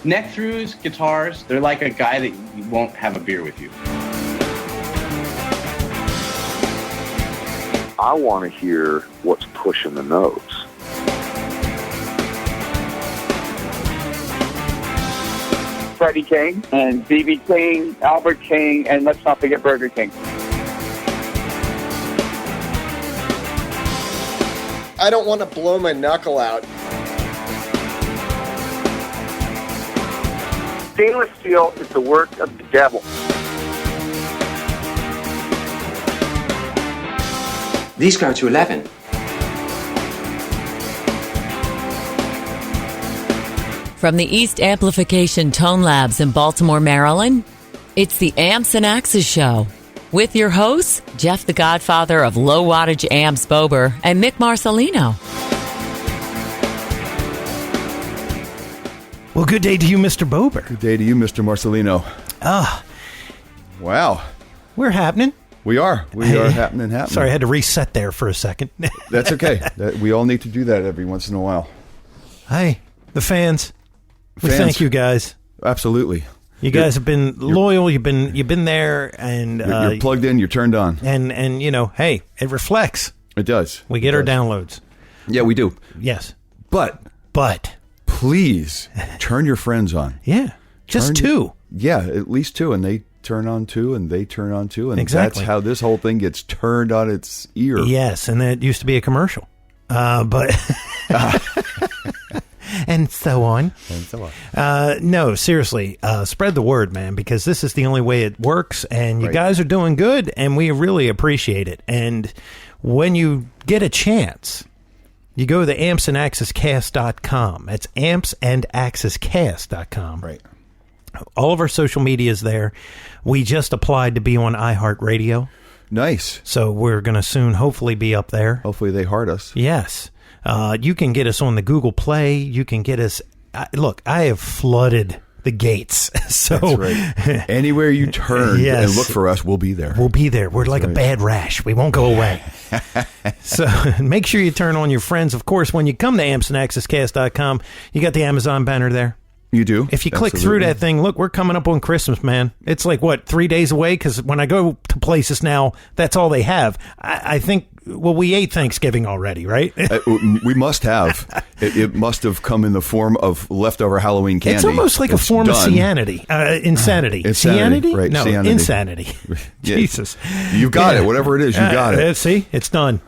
Neck-throughs, guitars, they're like a guy that you won't have a beer with you. I want to hear what's pushing the notes. Freddie King and B.B. King, Albert King, and let's not forget Burger King. I don't want to blow my knuckle out. Stainless steel is the work of the devil. These go to 11. From the East Amplification Tone Labs in Baltimore, Maryland, it's the Amps and Axes Show. With your hosts, Jeff the Godfather of Low Wattage Amps Bober and Mick Marcelino. Well, good day to you, Mr. Bober. Good day to you, Mr. Marcelino. Wow. We're happening. We are. We are happening. Sorry, I had to reset there for a second. That's okay. We all need to do that every once in a while. Hey, the fans. We thank you guys. Absolutely. You guys have been loyal. You've been there, and you're plugged in. You're turned on, and you know, hey, it reflects. It does. We get our downloads. Yeah, we do. Yes, but please turn your friends on. Yeah, just two. Yeah, at least two, and they turn on two, and they turn on two, and exactly. That's how this whole thing gets turned on its ear. Yes, and that used to be a commercial, but. And so on. No, seriously, spread the word, man, because this is the only way it works, and you guys are doing good, and we really appreciate it. And when you get a chance, you go to ampsandaxescast.com. That's ampsandaxescast.com. Right. All of our social media is there. We just applied to be on iHeartRadio. Nice. So we're going to soon hopefully be up there. Hopefully they heart us. Yes. You can get us on the Google Play. You can get us. Look, I have flooded the gates. So that's right. Anywhere you turn and look for us, we'll be there. We'll be there. We're like a bad rash. We won't go away. So make sure you turn on your friends. Of course, when you come to ampsandaxescast.com, you got the Amazon banner there. You do. If you click through that thing, look, we're coming up on Christmas, man. It's like, 3 days away? Because when I go to places now, that's all they have. I think, we ate Thanksgiving already, right? We must have. It must have come in the form of leftover Halloween candy. It's almost like a form of insanity. Insanity. Insanity? Right, no, insanity. Insanity. Yeah. Jesus. You've got it. Whatever it is, you got it. See, it's done.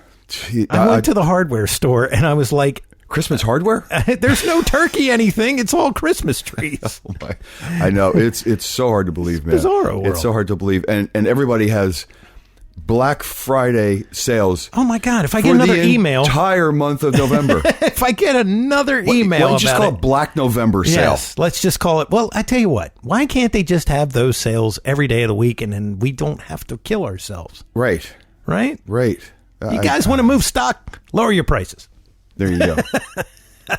I went to the hardware store, and I was like, Christmas hardware? There's no turkey anything. It's all Christmas trees. Oh my. I know. It's so hard to believe, man. Bizarro world. It's so hard to believe. And everybody has Black Friday sales. Oh my God. If I get another email. Entire month of November. If I get another email. Why don't you just call it Black November sale? Yes. Let's just call it. Well, I tell you what. Why can't they just have those sales every day of the week, and then we don't have to kill ourselves? Right. Right? Right. You guys want to move stock? Lower your prices. There you go.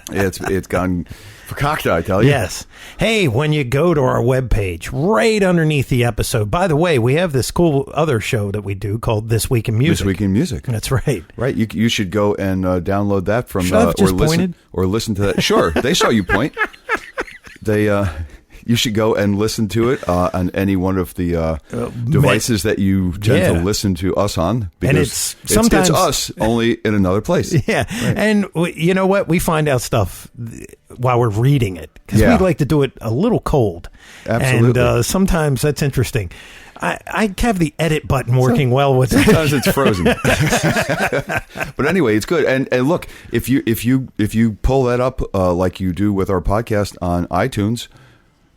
It's gone fakakta, I tell you. Yes. Hey, when you go to our webpage, right underneath the episode, by the way, we have this cool other show that we do called This Week in Music. This Week in Music. That's right. Right. You should go and download that from or listen to that. Sure. They saw you point. You should go and listen to it on any one of the devices that you tend to listen to us on. Because and sometimes it's us, only in another place. Yeah. Right. And you know what? We find out stuff while we're reading it. Because we like to do it a little cold. Absolutely. And sometimes that's interesting. I have the edit button working well with it. Sometimes it's frozen. But anyway, it's good. And look, if you pull that up like you do with our podcast on iTunes,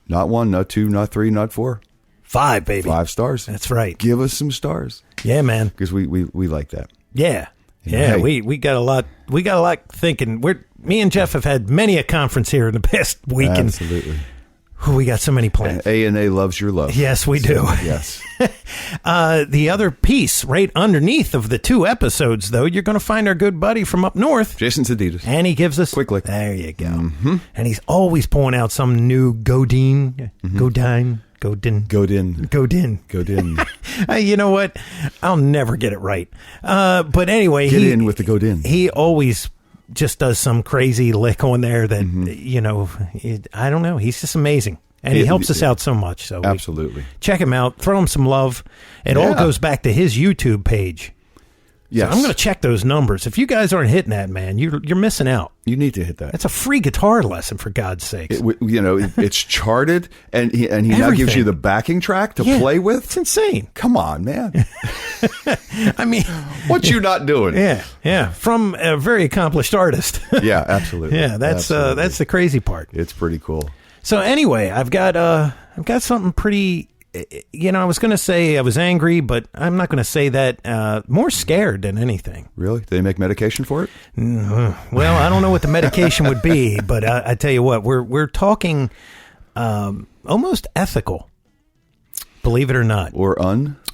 not 1, not 2, not 3, not 4. 5, baby. 5 stars. That's right. Give us some stars. Yeah, man. Because we like that. Yeah. Yeah, hey. we got a lot. We got a lot thinking. Me and Jeff have had many a conference here in the past week. Absolutely. And we got so many plans. AaA loves your love. Yes, we do. Yes. The other piece right underneath of the 2 episodes, though, you're going to find our good buddy from up north, Jason's Adidas, and he gives us quick lick. There you go. Mm-hmm. And he's always pulling out some new Godin. You know what? I'll never get it right. But anyway, get in with the Godin. He always just does some crazy lick on there that, I don't know. He's just amazing. And he helps us out so much. So absolutely. Check him out. Throw him some love. It all goes back to his YouTube page. Yes. So I'm going to check those numbers. If you guys aren't hitting that, man, you're missing out. You need to hit that. It's a free guitar lesson, for God's sakes. It's charted, and he now gives you the backing track to play with. It's insane. Come on, man. I mean, what you not doing? Yeah. From a very accomplished artist. Yeah, absolutely. Yeah, that's the crazy part. It's pretty cool. So anyway, I've got something pretty. I was going to say I was angry, but I'm not going to say that. More scared than anything. Really? They make medication for it? Well, I don't know what the medication would be, but I tell you what, we're talking almost ethical, believe it or not. Or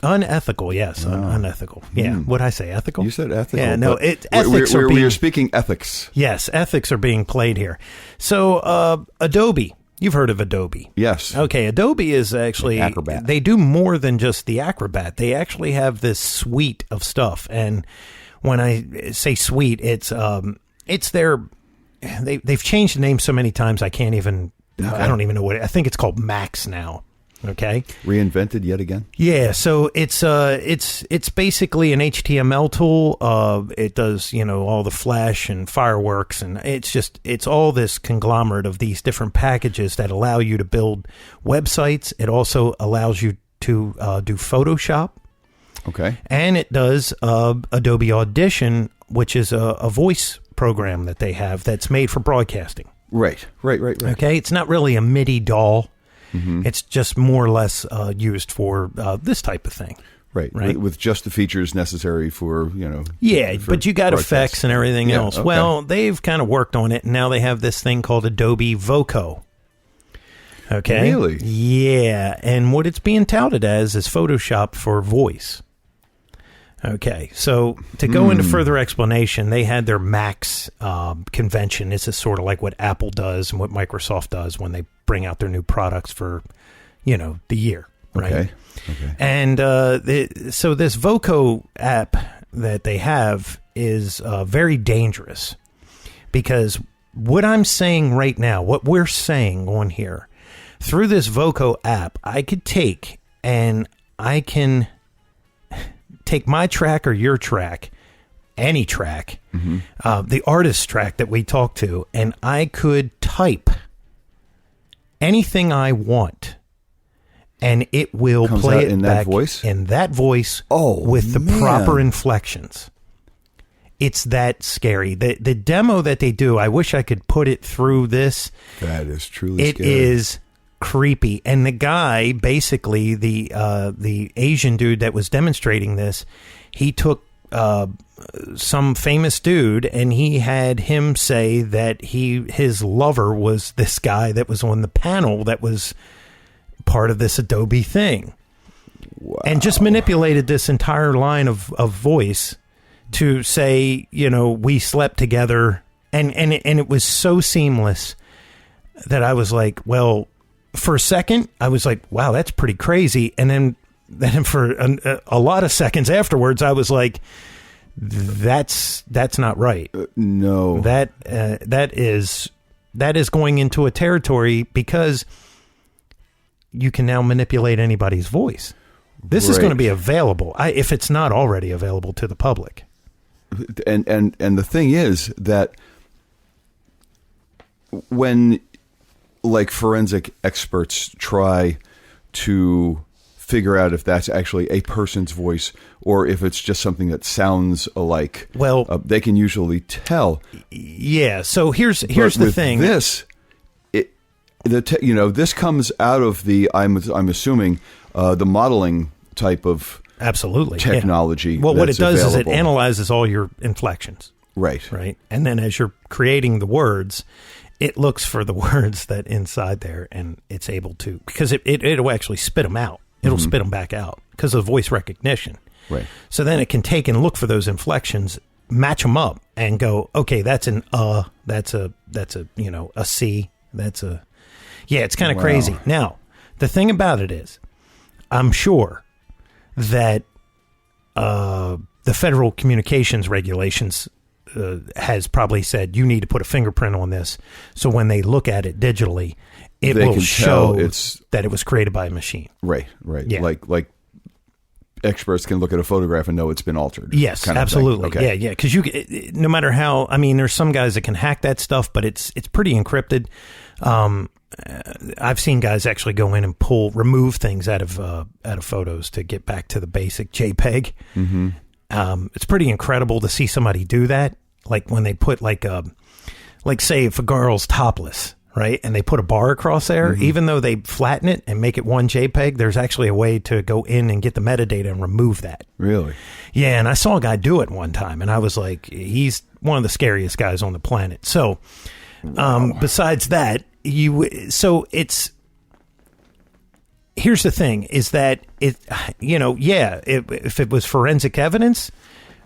unethical, yes, unethical. Yeah, what'd I say, ethical? You said ethical. Yeah, no, ethics are being... We're speaking ethics. Yes, ethics are being played here. So, Adobe... You've heard of Adobe. Yes. Okay, Adobe is actually... Acrobat. They do more than just the Acrobat. They actually have this suite of stuff. And when I say suite, it's their... They've changed the name so many times I can't even... Okay. I don't even know what... I think it's called Max now. Okay. Reinvented yet again? Yeah, so it's basically an HTML tool. It does, all the Flash and fireworks, and it's all this conglomerate of these different packages that allow you to build websites. It also allows you to do Photoshop. Okay. And it does Adobe Audition, which is a voice program that they have that's made for broadcasting. Right. Okay, it's not really a MIDI DAW. Mm-hmm. It's just more or less used for this type of thing. Right. With just the features necessary for, Yeah, for but you got effects and everything else. Okay. Well, they've kind of worked on it, and now they have this thing called Adobe Voco. Okay? Really? Yeah, and what it's being touted as is Photoshop for voice. Okay, so to go into further explanation, they had their Max convention. This is sort of like what Apple does and what Microsoft does when they bring out their new products for, the year, right? Okay. And so this Voco app that they have is very dangerous because what I'm saying right now, what we're saying on here, through this Voco app, I could take and I can... take my track or your track, any track, the artist's track that we talk to, and I could type anything I want, and it will play it in back that voice? in that voice with the proper inflections. It's that scary. The demo that they do, I wish I could put it through this. That is truly scary. It is creepy. And the guy, basically the Asian dude that was demonstrating this, he took some famous dude and he had him say that his lover was this guy that was on the panel that was part of this Adobe thing. Wow. And just manipulated this entire line of voice to say, we slept together, and it was so seamless that I was like, well, for a second, I was like, wow, that's pretty crazy. And then for a lot of seconds afterwards, I was like, that's not right. No. That is going into a territory because you can now manipulate anybody's voice. This is going to be available, if it's not already available to the public. And the thing is that when like forensic experts try to figure out if that's actually a person's voice or if it's just something that sounds alike, well, they can usually tell. Yeah. So here's the thing. This, this comes out of the I'm assuming the modeling type of absolutely technology. Yeah. Well, what it does available. is it analyzes all your inflections. Right. And then as you're creating the words, it looks for the words that inside there, and it's able to, because it'll actually spit them out. It'll spit them back out because of voice recognition. Right. So then it can take and look for those inflections, match them up, and go, okay, that's an that's a a C, that's a it's kind of crazy. Now, the thing about it is, I'm sure that the federal communications regulations has probably said, you need to put a fingerprint on this. So when they look at it digitally, it They will can show tell it's that it was created by a machine. Right. Yeah. Like experts can look at a photograph and know it's been altered. Yes, kind of absolutely. thing. Okay. Yeah. Because no matter how, I mean, there's some guys that can hack that stuff, but it's pretty encrypted. I've seen guys actually go in and remove things out of photos to get back to the basic JPEG. Mm-hmm. It's pretty incredible to see somebody do that. Like when they put like say if a girl's topless, right, and they put a bar across there, even though they flatten it and make it one JPEG, there's actually a way to go in and get the metadata and remove that. Really? Yeah, and I saw a guy do it one time, and I was like, he's one of the scariest guys on the planet. So, besides that, here's the thing: is that if it was forensic evidence,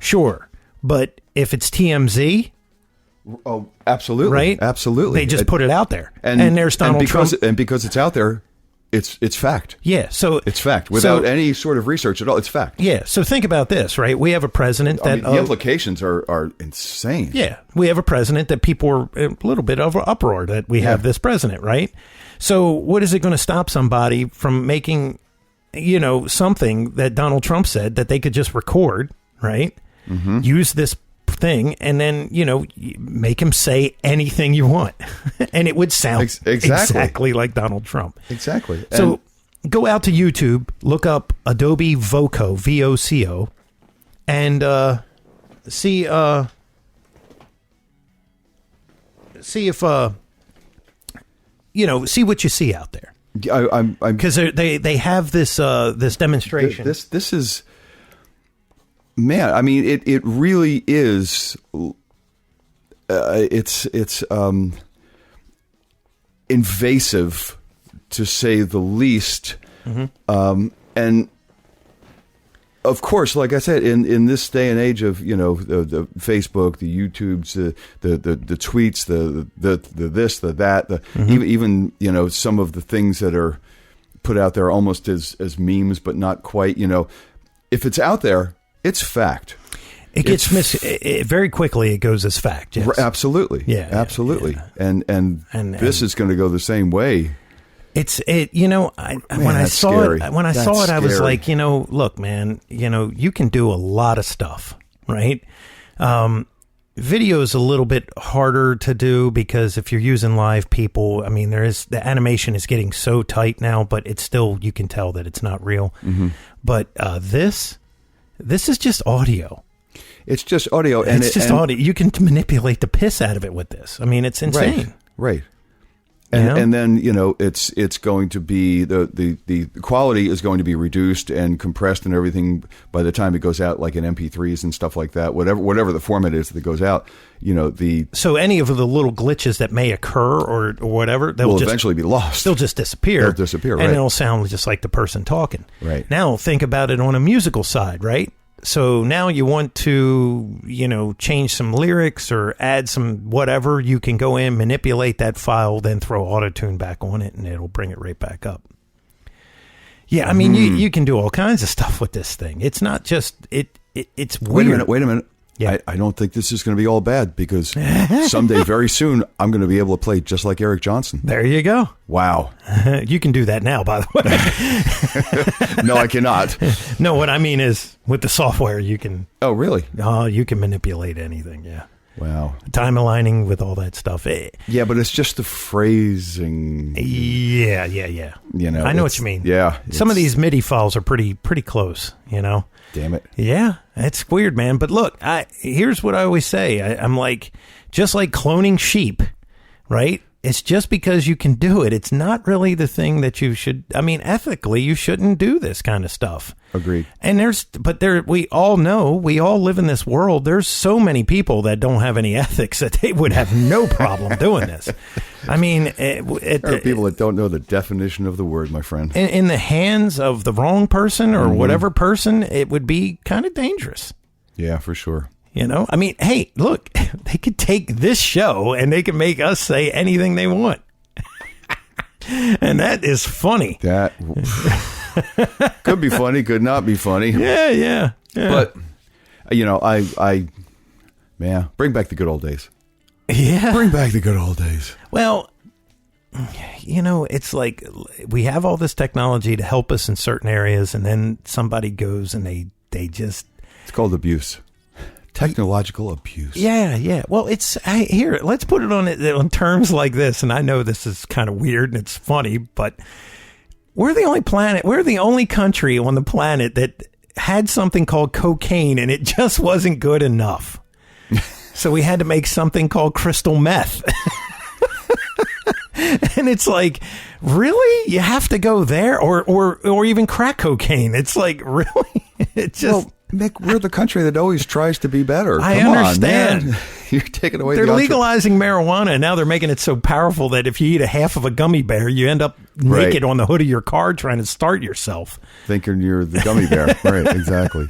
sure, but if it's TMZ. Oh, absolutely. Right? Absolutely. They just put it out there. And there's Donald Trump. And because it's out there, it's fact. Yeah. So it's fact without any sort of research at all. It's fact. Yeah. So think about this, right? We have a president that the implications are insane. Yeah. We have a president that people are a little bit of an uproar that we have this president, right? So what is it going to stop somebody from making, something that Donald Trump said that they could just record, right? Mm-hmm. Use this thing and then make him say anything you want and it would sound exactly like Donald Trump. Exactly. So go out to YouTube, look up Adobe Voco, VOCO, and see if see what you see out there. I'm because they have this demonstration. This is. Man, I mean, it really is. It's invasive, to say the least. Mm-hmm. And of course, like I said, in this day and age of the Facebook, the YouTubes, the tweets, the this, the that, mm-hmm. even some of the things that are put out there almost as memes, but not quite. If it's out there. It's fact. It gets very quickly. It goes as fact. Yes. Absolutely. Yeah. Absolutely. Yeah. And this is going to go the same way. When I saw it, I was like, look, man, you can do a lot of stuff, right? Video is a little bit harder to do because if you're using live people, I mean, the animation is getting so tight now, but it's still, you can tell that it's not real. Mm-hmm. But this is just audio. It's just audio. And it's just audio. You can manipulate the piss out of it with this. I mean, it's insane. Right. And then, it's going to be, the quality is going to be reduced and compressed and everything by the time it goes out, like in MP3s and stuff like that, whatever the format is that goes out, So any of the little glitches that may occur or whatever, they'll eventually be lost. They'll just disappear. They'll disappear, right. And it'll sound just like the person talking. Right. Now think about it on a musical side, right? So now you want to, change some lyrics or add some whatever, you can go in, manipulate that file, then throw auto-tune back on it, and it'll bring it right back up. Yeah, I mean, you can do all kinds of stuff with this thing. It's not just, it's weird. Wait a minute. Yeah. I don't think this is going to be all bad because someday, very soon, I'm going to be able to play just like Eric Johnson. There you go. Wow. You can do that now, by the way. No, I cannot. No, what I mean is with the software, you can. Oh, really? You can manipulate anything, yeah. Wow. Time aligning with all that stuff. Yeah, but it's just the phrasing. Yeah. I know what you mean. Yeah. Some of these MIDI files are pretty close, Damn it. Yeah, it's weird, man. But look, here's what I always say. I'm like, just like cloning sheep, right? It's just because you can do it. It's not really the thing that you should. I mean, ethically, you shouldn't do this kind of stuff. Agreed. And we all know, we all live in this world. There's so many people that don't have any ethics that they would have no problem doing this. I mean, there are people that don't know the definition of the word, my friend. In the hands of the wrong person or whatever person, it would be kind of dangerous. Yeah, for sure. I mean, hey, look, they could take this show and they can make us say anything they want. And that is funny. That could be funny, could not be funny. Yeah. But, I Man, bring back the good old days. Yeah. Bring back the good old days. Well, it's like we have all this technology to help us in certain areas, and then somebody goes and they just... It's called abuse. Technological abuse. Yeah. Well, here, let's put it on terms like this, and I know this is kind of weird and it's funny, but we're the only country on the planet that had something called cocaine, and it just wasn't good enough. So we had to make something called crystal meth. And it's like, really? You have to go there? Or even crack cocaine. It's like, really? It just... Well, Mick, we're the country that always tries to be better. I Come understand. On, man. You're taking away They're the legalizing marijuana, and now they're making it so powerful that if you eat a half of a gummy bear, you end up naked on the hood of your car trying to start yourself. Thinking you're the gummy bear. Right, exactly.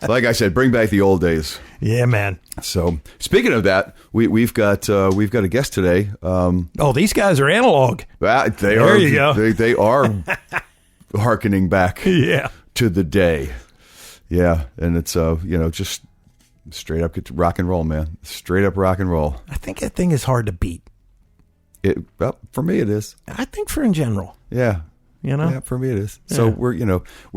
Like I said, bring back the old days. Yeah, man. So, speaking of that, we've got a guest today. These guys are analog. There you go. They are hearkening back to the day. Yeah, and it's just straight up rock and roll, man. Straight up rock and roll. I think that thing is hard to beat. For me it is. I think for in general. Yeah. Yeah, for me it is. Yeah. So we're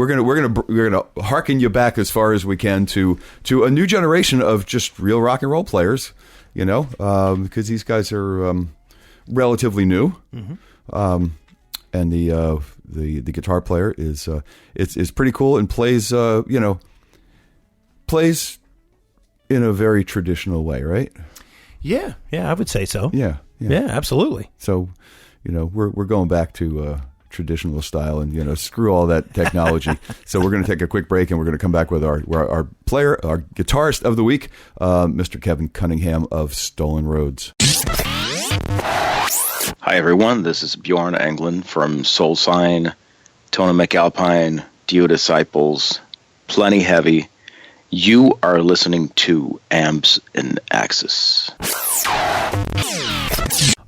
gonna harken you back as far as we can to a new generation of just real rock and roll players. Because these guys are relatively new. Mm-hmm. And the guitar player is pretty cool and plays in a very traditional way, right? Yeah, I would say so. Yeah, absolutely. So, we're going back to traditional style and screw all that technology. So we're going to take a quick break and we're going to come back with our player, our guitarist of the week, Mr. Kevin Cunningham of Stolen Rhodes. Hi everyone, this is Bjorn Englund from Soul Sign, Tona McAlpine, Dio Disciples, Plenty Heavy. You are listening to Amps and Axis.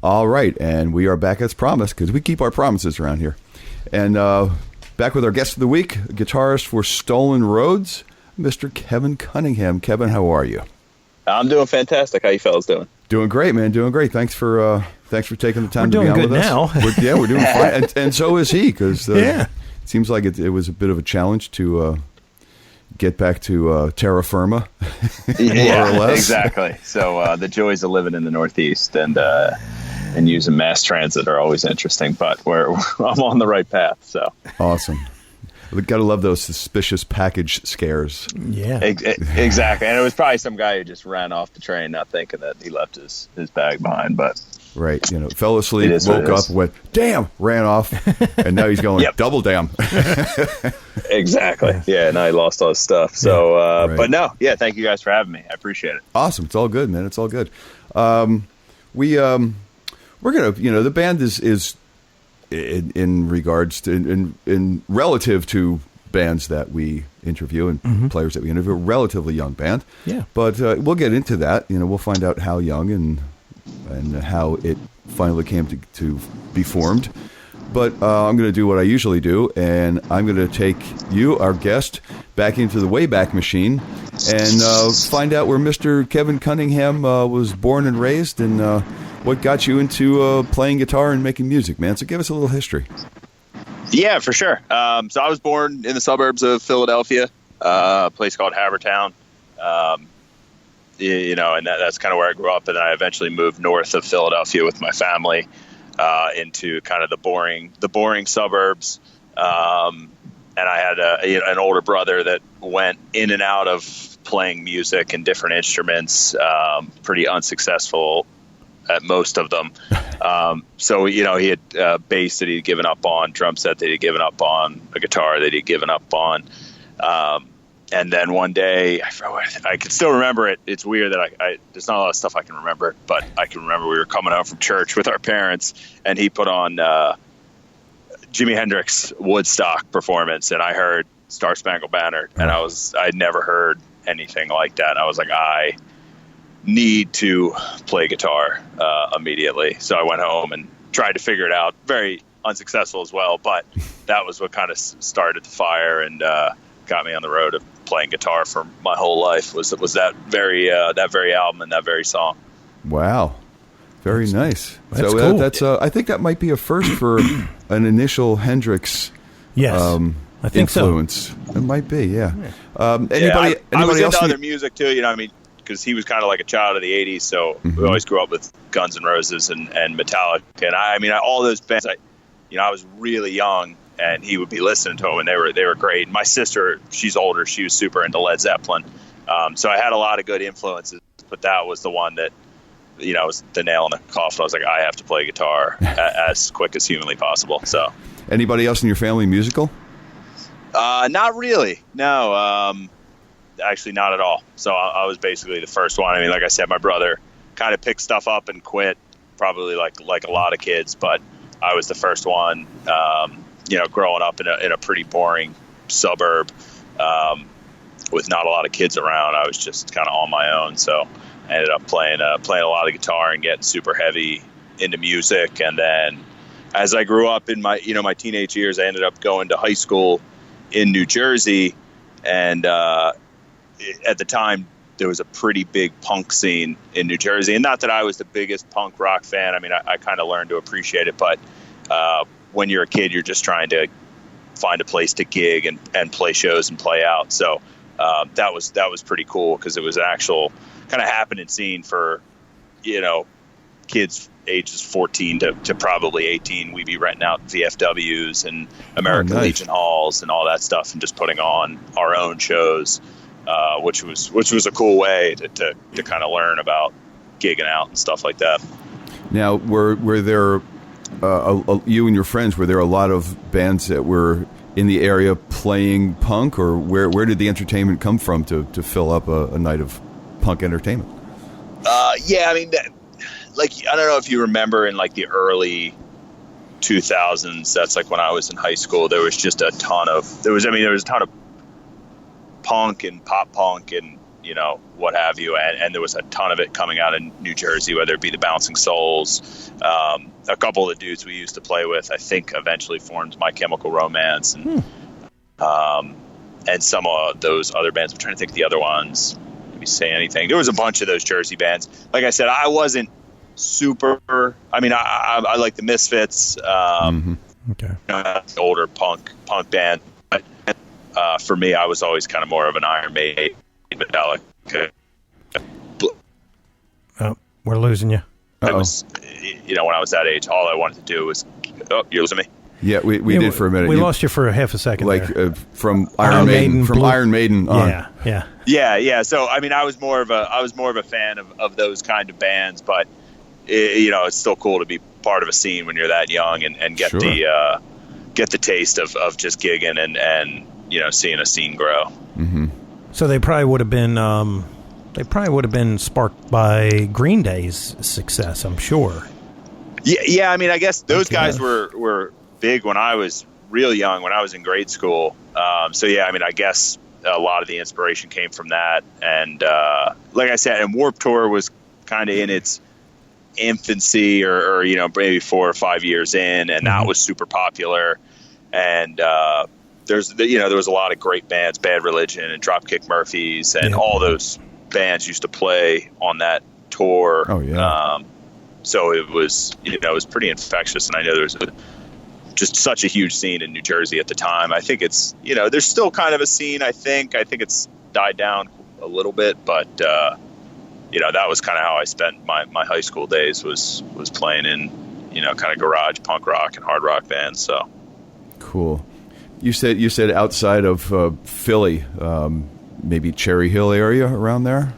All right, and we are back as promised because we keep our promises around here. And back with our guest of the week, guitarist for Stolen Rhodes, Mr. Kevin Cunningham. Kevin, how are you? I'm doing fantastic. How you fellas doing? Doing great, man. Doing great. Thanks for taking the time to be on with now. us. We're doing fine, and so is he. Because it seems like it was a bit of a challenge to get back to terra firma, more or less. Exactly. So the joys of living in the Northeast and using mass transit are always interesting, but I'm on the right path. So awesome. We got to love those suspicious package scares. Yeah, exactly. And it was probably some guy who just ran off the train, not thinking that he left his bag behind. But right, fell asleep, woke up, went damn, ran off, and now he's going double damn. Exactly. Yeah, now he lost all his stuff. So, right. But no, thank you guys for having me. I appreciate it. Awesome. It's all good, man. It's all good. We're gonna, the band is. In regards to in relative to bands that we interview and players that we interview, a relatively young band. Yeah, but we'll get into that. We'll find out how young and how it finally came to be formed. But I'm going to do what I usually do, and I'm going to take you, our guest, back into the Wayback Machine and find out where Mr. Kevin Cunningham was born and raised, and what got you into playing guitar and making music, man. So give us a little history. Yeah, for sure. So I was born in the suburbs of Philadelphia, a place called Havertown. And that's kind of where I grew up. And I eventually moved north of Philadelphia with my family into kind of the boring suburbs. And I had an older brother that went in and out of playing music and different instruments, pretty unsuccessful at most of them. So, he had a bass that he'd given up on, drum set that he'd given up on, a guitar that he'd given up on. And then one day, I can still remember it. It's weird that there's not a lot of stuff I can remember, but I can remember we were coming home from church with our parents, and he put on Jimi Hendrix Woodstock performance, and I heard Star Spangled Banner, and I'd never heard anything like that. And I was like, I need to play guitar immediately. So I went home and tried to figure it out. Very unsuccessful as well, but that was what kind of started the fire and got me on the road of playing guitar for my whole life was that very album and that very song. Wow. Very nice. That's so cool. That's I think that might be a first for an initial Hendrix I think influence. It might be, yeah. Anybody I was else? into other music too, you know, I mean, because he was kind of like a child of the 80s, so we always grew up with Guns N' Roses and Metallica. And I mean, all those bands, I was really young, and he would be listening to them, and they were great. My sister, she's older, she was super into Led Zeppelin. So I had a lot of good influences, but that was the one that, was the nail in the coffin. I was like, I have to play guitar as quick as humanly possible. So, anybody else in your family musical? Not really. No, actually not at all. So I was basically the first one. I mean, like I said, my brother kind of picked stuff up and quit, probably like a lot of kids, but I was the first one, growing up in a pretty boring suburb, with not a lot of kids around. I was just kind of on my own. So I ended up playing a lot of guitar and getting super heavy into music. And then as I grew up in my teenage years, I ended up going to high school in New Jersey. And, at the time there was a pretty big punk scene in New Jersey, and not that I was the biggest punk rock fan. I mean, I kind of learned to appreciate it, but, when you're a kid, you're just trying to find a place to gig and play shows and play out. So, that was pretty cool, because it was an actual kind of happening scene for, kids ages 14 to probably 18. We'd be renting out VFWs and American Legion halls and all that stuff, and just putting on our own shows, which was a cool way to kind of learn about gigging out and stuff like that. Now, were there you and your friends, were there a lot of bands that were in the area playing punk, or where did the entertainment come from to fill up a night of punk entertainment? Yeah, I mean, I don't know if you remember in like the early 2000s, that's like when I was in high school, there was just a ton of punk and pop punk and, what have you. And there was a ton of it coming out in New Jersey, whether it be the Bouncing Souls. A couple of the dudes we used to play with, I think eventually formed My Chemical Romance and some of those other bands. I'm trying to think of the other ones. Let me say anything. There was a bunch of those Jersey bands. Like I said, I wasn't super. I mean, I like the Misfits. Okay. Older punk band. But for me, I was always kind of more of an Iron Maiden, Metallica. Oh, we're losing you. I was, when I was that age, all I wanted to do was. Oh, you're losing me. Yeah, we did for a minute. We lost you for a half a second. Like from Iron Maiden, from Iron Maiden on. Yeah. So I mean, I was more of a fan of those kind of bands, but it's still cool to be part of a scene when you're that young and get the taste of just gigging and seeing a scene grow. Mm-hmm. So they probably would have been sparked by Green Day's success, I'm sure. Yeah. I mean, I guess those guys were big when I was real young, when I was in grade school. So yeah, I mean, I guess a lot of the inspiration came from that. And like I said, and Warped Tour was kind of in its infancy or maybe 4 or 5 years in, and that was super popular. And there was a lot of great bands, Bad Religion and Dropkick Murphys, and all those bands used to play on that tour. Oh yeah. So it was pretty infectious, and I know there's just such a huge scene in New Jersey at the time. I think it's there's still kind of a scene. I think it's died down a little bit, but that was kind of how I spent my high school days was playing in kind of garage punk rock and hard rock bands. So cool. You said outside of Philly, maybe Cherry Hill area around there.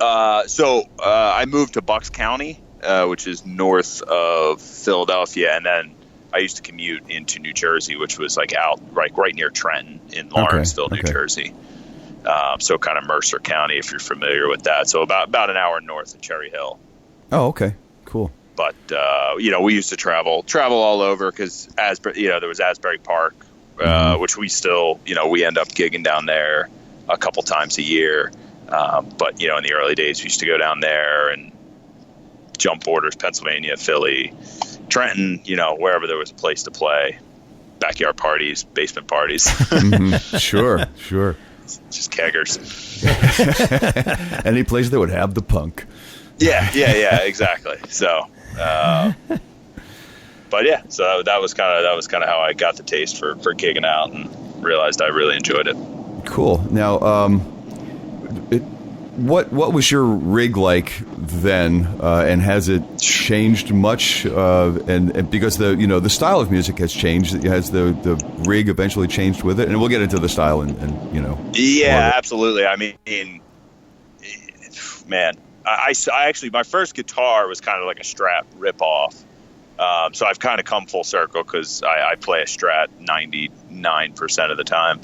So I moved to Bucks County, which is north of Philadelphia, and then I used to commute into New Jersey, which was like out right near Trenton in Lawrenceville, New Jersey. So kind of Mercer County, if you're familiar with that. So about an hour north of Cherry Hill. Oh, okay, cool. But we used to travel all over because there was Asbury Park, which we still we end up gigging down there a couple times a year. But in the early days, we used to go down there and jump borders, Pennsylvania, Philly, Trenton, wherever there was a place to play. backyard parties, basement parties. Sure. Just keggers. Any place that would have the punk. Yeah, exactly. So, but yeah, so that was kind of how I got the taste for gigging out and realized I really enjoyed it. Cool. Now, what was your rig like then, and has it changed much? And because the style of music has changed, has the rig eventually changed with it? And we'll get into the style and Yeah, absolutely. I mean, man, I actually, my first guitar was kind of like a Strat ripoff. So I've kind of come full circle because I play a Strat 99% of the time.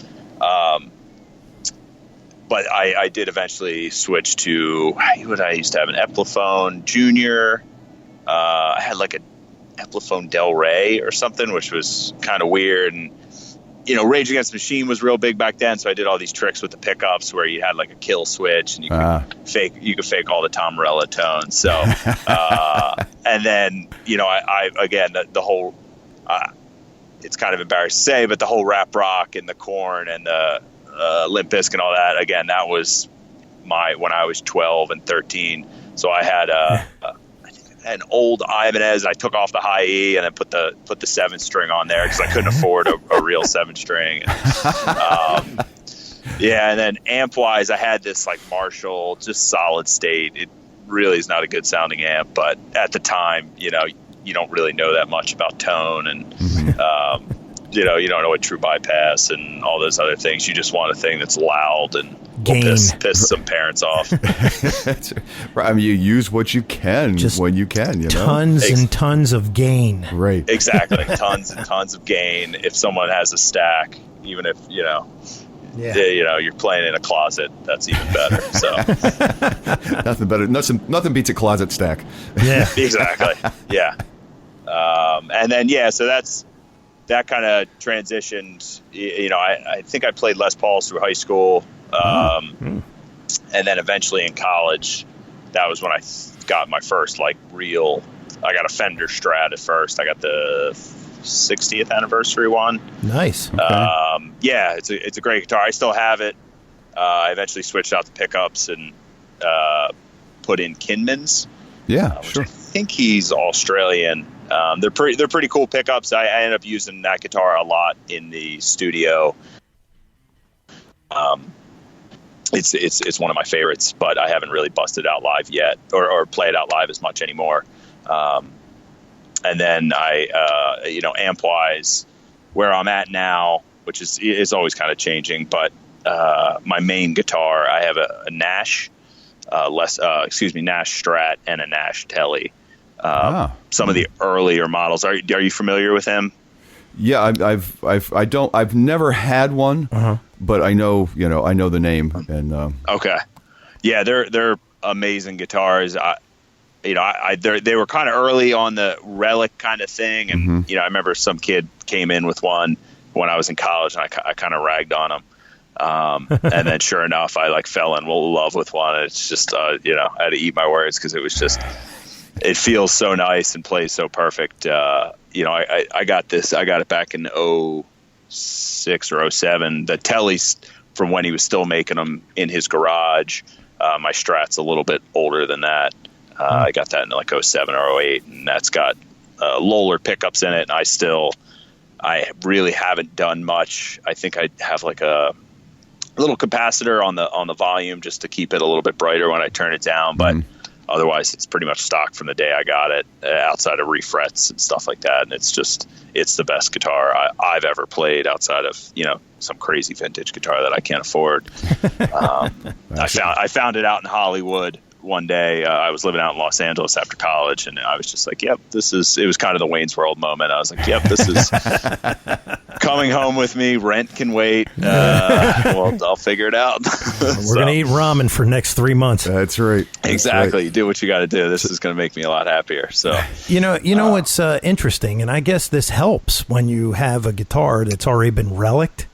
But I did eventually switch to, what I used to have, an Epiphone Junior. I had like an Epiphone Del Rey or something, which was kind of weird. And, Rage Against the Machine was real big back then. So I did all these tricks with the pickups where you had like a kill switch and you could fake all the Tom Morello tones. So, and then, the whole, it's kind of embarrassing to say, but the whole rap rock and the Korn and the Limp Bizkit and all that, again, that was when I was 12 and 13. So I had an old Ibanez, and I took off the high E and then put the 7-string on there because I couldn't afford a real 7-string. And then amp wise, I had this like Marshall, just solid state. It really is not a good sounding amp, but at the time, you don't really know that much about tone and you don't know what true bypass and all those other things. You just want a thing that's loud and will piss some parents off. I mean, you use what you can when you can, Tons and tons of gain. Right. Exactly. Tons and tons of gain. If someone has a stack, even if, you're playing in a closet, that's even better. So nothing better. Nothing beats a closet stack. Yeah. Exactly. Yeah. And then, so that kind of transitioned. I think I played Les Pauls through high school. And then eventually in college, that was when I got my first I got a Fender Strat at first. I got the 60th anniversary one. Nice. Okay. It's a great guitar. I still have it. I eventually switched out the pickups and put in Kinman's. Yeah, sure. I think he's Australian. They're pretty cool pickups. I ended up using that guitar a lot in the studio. It's one of my favorites, but I haven't really busted out live yet or played out live as much anymore. And then amp wise, where I'm at now, which is always kind of changing, but my main guitar, I have a Nash, Nash Strat and a Nash Telly. Some of the earlier models. Are you familiar with him? Yeah, I've never had one, but I know the name. And okay, yeah, they're amazing guitars. They were kind of early on the relic kind of thing, and I remember some kid came in with one when I was in college, and I kind of ragged on him. And then sure enough, I fell in love with one. And it's just I had to eat my words because it was just. It feels so nice and plays so perfect. I got this. I got it back in 06 or 07. The Telly's from when he was still making them in his garage. My Strat's a little bit older than that. I got that in 07 or 08, and that's got Lolar pickups in it. And I really haven't done much. I think I have a little capacitor on the volume just to keep it a little bit brighter when I turn it down, but. Otherwise, it's pretty much stock from the day I got it, outside of refrets and stuff like that. And it's the best guitar I've ever played outside of, some crazy vintage guitar that I can't afford. I found it out in Hollywood one day. I was living out in Los Angeles after college, and I was just like, yep, it was kind of the Wayne's World moment. I was like, yep, this is coming home with me. Rent can wait. Well, I'll figure it out. We're going to eat ramen for next 3 months. That's right. Exactly. You do what you got to do. This is going to make me a lot happier. So, what's interesting, and I guess this helps when you have a guitar that's already been reliced.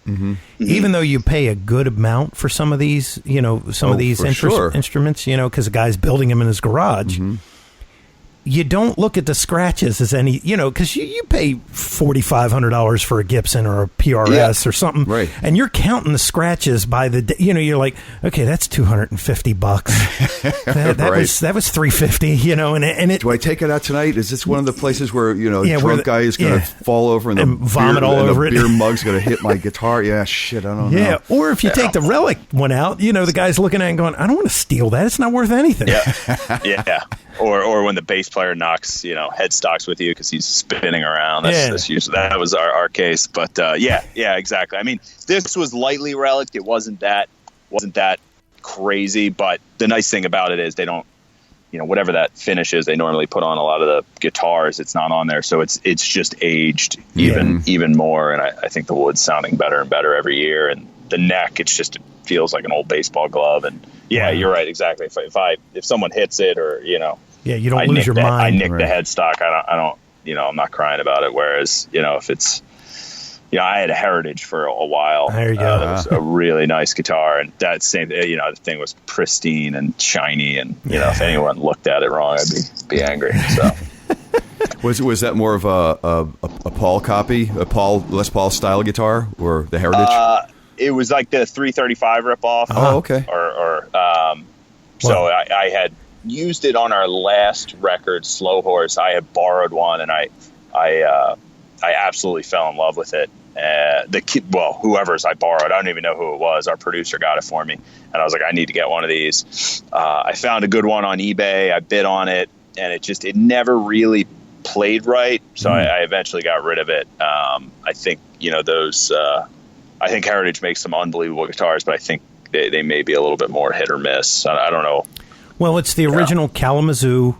Even though you pay a good amount for some of these, instruments, because the guy's building them in his garage. you don't look at the scratches as any, because you pay $4,500 for a Gibson or a PRS or something, right? And you're counting the scratches by the, you're like, okay, that's $250. that right. was $350, and it. Do I take it out tonight? Is this one of the places where drunk guy is going to fall over and vomit all over it? Beer mug's going to hit my guitar. Yeah, shit, I don't know. Yeah, or if you take the Relic one out, the guy's looking at it and going, I don't want to steal that. It's not worth anything. Yeah. Or when the bass player knocks, headstocks with you because he's spinning around. That's usually, that was our case. But yeah, exactly. I mean, this was lightly relic. It wasn't that crazy. But the nice thing about it is they don't, whatever that finish is, they normally put on a lot of the guitars. It's not on there, so it's just aged even more. And I think the wood's sounding better and better every year. And the neck, it feels like an old baseball glove. And you're right, exactly. If someone hits it or you don't lose your mind. I nick the headstock. I don't. I'm not crying about it. Whereas if it's I had a Heritage for a while. There you go. That was a really nice guitar, and that same the thing was pristine and shiny, and if anyone looked at it wrong, I'd be angry. So. Was that more of a Paul copy, a Les Paul style guitar, or the Heritage? It was like the 335 ripoff. Oh, okay. So I had used it on our last record, Slow Horse. I had borrowed one, and I absolutely fell in love with it. Whoever's I borrowed, I don't even know who it was. Our producer got it for me, and I was like, I need to get one of these. I found a good one on eBay. I bid on it, and it never really played right. So I eventually got rid of it. I think those. I think Heritage makes some unbelievable guitars, but I think they may be a little bit more hit or miss. I don't know. Well, it's the original Kalamazoo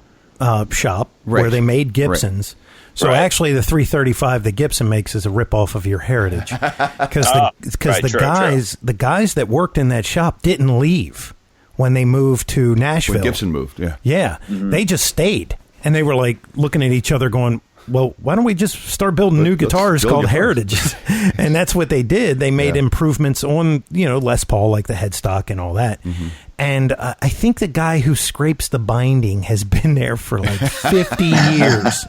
shop where they made Gibsons. Right. So actually, the 335 that Gibson makes is a ripoff of your Heritage, because the guys that worked in that shop didn't leave when they moved to Nashville. When Gibson moved, they just stayed, and they were like looking at each other, going, well, why don't we just start building new guitars called Heritages? And that's what they did. They made improvements on, Les Paul, like the headstock and all that. Mm-hmm. And I think the guy who scrapes the binding has been there for like 50 years.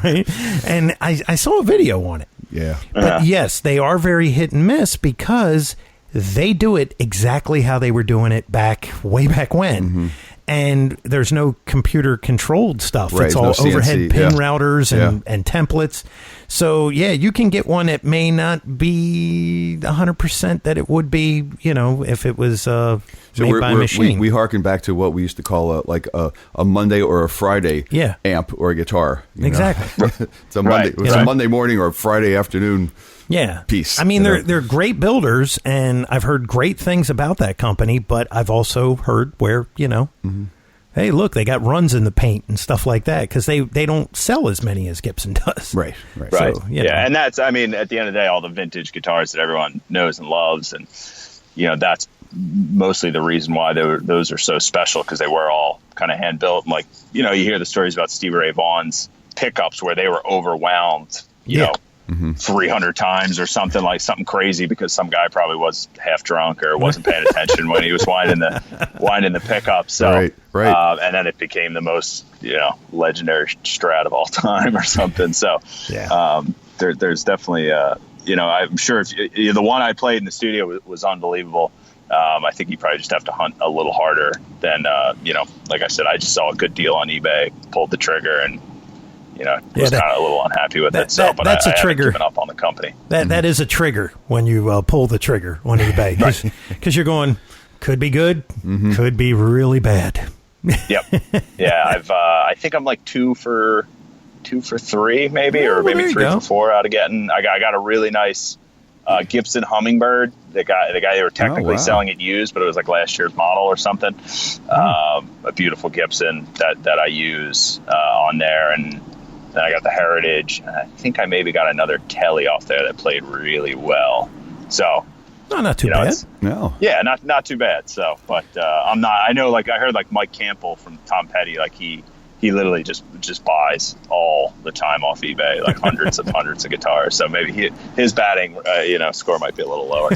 Right? And I saw a video on it. Yeah. But yes, they are very hit and miss because they do it exactly how they were doing it way back when. Mm-hmm. And there's no computer controlled stuff. Right, it's all no overhead CNC, pin routers and templates. So you can get one that may not be 100% that it would be, if it was made by a machine. We harken back to what we used to call a Monday or a Friday amp or a guitar. Exactly. It's a Monday. It's a Monday morning or a Friday afternoon. Piece. I mean, they're great builders, and I've heard great things about that company, but I've also heard where, hey, look, they got runs in the paint and stuff like that because they don't sell as many as Gibson does. Right. So, and that's, at the end of the day, all the vintage guitars that everyone knows and loves, and, that's mostly the reason why those are so special, because they were all kind of hand-built. And you hear the stories about Stevie Ray Vaughan's pickups where they were overwhelmed, you know, 300 times or something crazy because some guy probably was half drunk or wasn't paying attention when he was winding the pickup. So, right. And then it became the most, legendary Strat of all time or something. So, there's definitely, I'm sure if the one I played in the studio was unbelievable. I think you probably just have to hunt a little harder than, like I said, I just saw a good deal on eBay, pulled the trigger, and was kind of a little unhappy with it. So, but that's I a trigger. haven't given up on the company. That is a trigger when you pull the trigger on eBay, because you're going, could be good, could be really bad. Yep. Yeah, I think I'm like 2 for 3 maybe, or maybe 3 for 4 out of getting. I got a really nice Gibson Hummingbird. The guy they were technically selling it used, but it was like last year's model or something. A beautiful Gibson that I use on there, and then I got the Heritage. And I think I maybe got another Telly off there that played really well. So not too bad. No. Yeah, not too bad. So, but I'm not. I know, I heard Mike Campbell from Tom Petty, he he literally just buys all the time off eBay, like hundreds of guitars. So maybe his batting, score might be a little lower.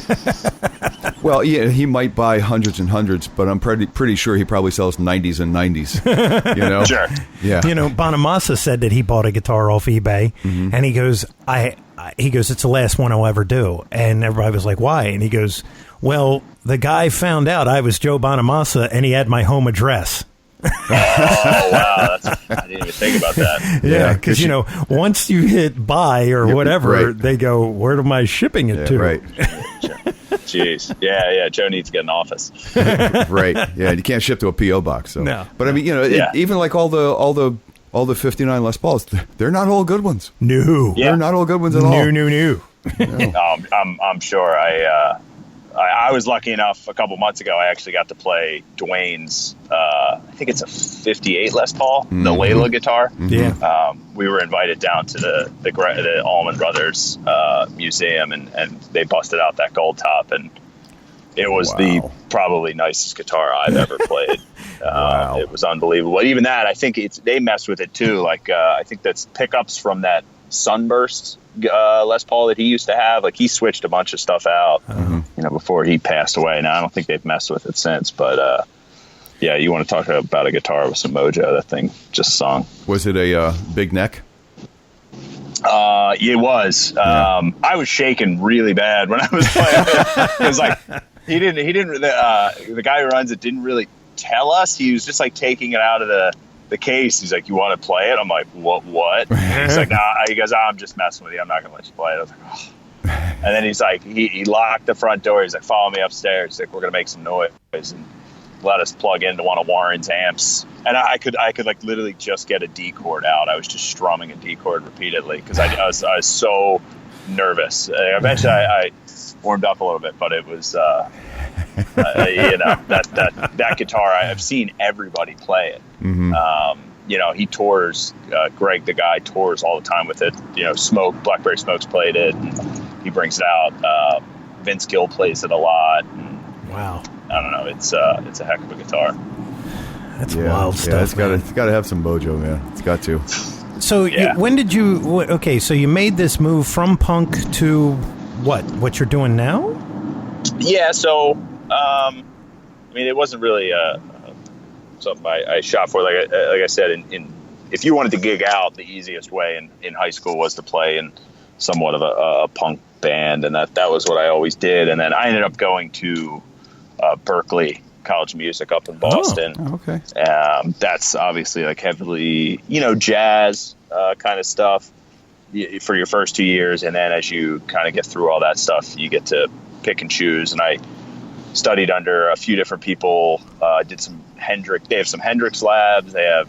Well, yeah, he might buy hundreds and hundreds, but I'm pretty sure he probably sells 90s and 90s. Sure. Yeah. Bonamassa said that he bought a guitar off eBay, and he goes, it's the last one I'll ever do. And everybody was like, why? And he goes, well, the guy found out I was Joe Bonamassa, and he had my home address. Oh, wow. I didn't even think about that. Yeah, because, once you hit buy or whatever, they go, where am I shipping it to? Right. Jeez. Yeah. Joe needs to get an office. Right. Yeah, you can't ship to a P.O. box. So. No. But, I mean, even like all the 59 Les Pauls, they're not all good ones. No. Yeah. They're not all good ones at all. No. I'm sure. I was lucky enough a couple months ago. I actually got to play Dwayne's. I think it's a '58 Les Paul, the Layla guitar. Yeah. We were invited down to the Allman Brothers museum, and they busted out that gold top, and it was the probably nicest guitar I've ever played. Wow. It was unbelievable. Even that, I think they messed with it too. Like I think that's pickups from that Sunburst Les Paul that he used to have. Like he switched a bunch of stuff out, before he passed away. Now I don't think they've messed with it since, but you want to talk about a guitar with some mojo? That thing just sung. Was it a big neck? It was. I was shaking really bad when I was playing it. It was like he didn't. The guy who runs it didn't really tell us. He was just like taking it out of the case. He's like, "You want to play it?" I'm like, "What?" He's like, "Nah." He goes, "I'm just messing with you. I'm not gonna let you play it." I was like, "Oh." And then he's like, he locked the front door. He's like, "Follow me upstairs." He's like, "We're gonna make some noise," and let us plug into one of Warren's amps. And I could like literally just get a D chord out. I was just strumming a D chord repeatedly because I was so nervous. Eventually, I warmed up a little bit, but it was that guitar. I've seen everybody play it. He tours. Greg, the guy, tours all the time with it. Blackberry Smoke's played it. And he brings it out. Vince Gill plays it a lot. Wow. I don't know. It's a heck of a guitar. That's wild stuff. Yeah, it's got to have some mojo, man. It's got to. So when did you? Okay, so you made this move from punk to what you're doing now? Yeah. So, it wasn't really something I shot for. Like I said, if you wanted to gig out, the easiest way in high school was to play in somewhat of a punk band, and that was what I always did. And then I ended up going to Berkeley College of Music up in Boston. Oh, okay. That's obviously like heavily, jazz kind of stuff for your first 2 years, and then as you kind of get through all that stuff, you get to pick and choose. And I studied under a few different people. Did some Hendrix. They have some Hendrix labs. They had